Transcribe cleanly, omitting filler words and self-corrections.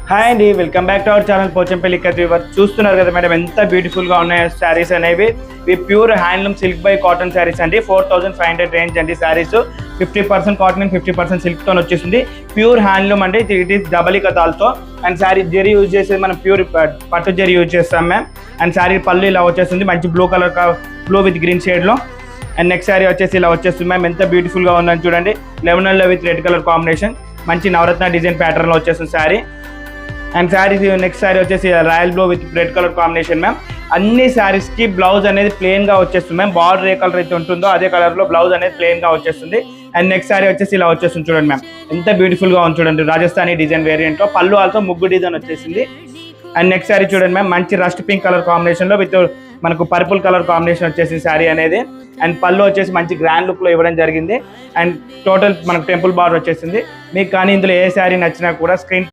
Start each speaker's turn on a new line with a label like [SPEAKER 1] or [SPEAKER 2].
[SPEAKER 1] Hi అండి, welcome back to our channel Pochampally కత్రివర్. చూస్తున్నారు కదా మేడం, ఎంత బ్యూటిఫుల్గా ఉన్నాయి శారీస్ అనేవి. ఇవి pure handloom silk by cotton saris అండి. 4500 రేంజ్ అండి శారీస్. 50% కాటన్ అండ్ 50% సిల్క్తో వచ్చేసింది. ప్యూర్ హ్యాండ్లూమ్ అంటే ఇట్ ఈస్ డబల్ కథాలతో. అండ్ శారీ జెరీ యూజ్ చేసేది మనం ప్యూర్ పట్టు జెరీ యూజ్ చేస్తాం మ్యామ్. అండ్ శారీ పళ్ళు ఇలా వచ్చేస్తుంది, మంచి బ్లూ విత్ గ్రీన్ షేడ్లో. అండ్ నెక్స్ట్ శారీ వచ్చేసి ఇలా వచ్చేస్తుంది మ్యామ్. ఎంత బ్యూటిఫుల్గా ఉందని చూడండి. లెమనల్లో విత్ రెడ్ కలర్ కాంబినేషన్, మంచి నవరత్న డిజైన్ ప్యాటర్న్లో వచ్చేస్తుంది శారీ. అండ్ శారీ నెక్స్ట్ శారీ వచ్చేసి royal blue with red colour combination ma'am. అన్ని శారీస్కి బ్లౌజ్ అనేది ప్లెయిన్గా వచ్చేస్తుంది మ్యామ్. బార్డర్ ఏ కలర్ అయితే ఉంటుందో అదే కలర్లో బ్లౌజ్ అనేది ప్లెయిన్గా వచ్చేస్తుంది. అండ్ నెక్స్ట్ శారీ వచ్చేసి ఇలా వచ్చేస్తుంది చూడండి మ్యామ్. ఎంత బ్యూటిఫుల్గా ఉంది చూడండి, రాజస్థానీ డిజైన్ వేరియంట్లో. పళ్ళు ఆల్తో ముగ్గు డిజైన్ వచ్చేసింది. అండ్ నెక్స్ట్ శారీ చూడండి మ్యామ్, మంచి రస్ట్ పింక్ కలర్ కాంబినేషన్లో విత్ మనకు పర్పుల్ కలర్ కాంబినేషన్ వచ్చేసింది శారీ అనేది. అండ్ పళ్ళు వచ్చేసి మంచి గ్రాండ్ లుక్లో ఇవ్వడం జరిగింది. అండ్ టోటల్ మనకు టెంపుల్ బార్డర్ వచ్చేసింది. మీకు కానీ ఇందులో ఏ శారీ నచ్చినా కూడా స్క్రీన్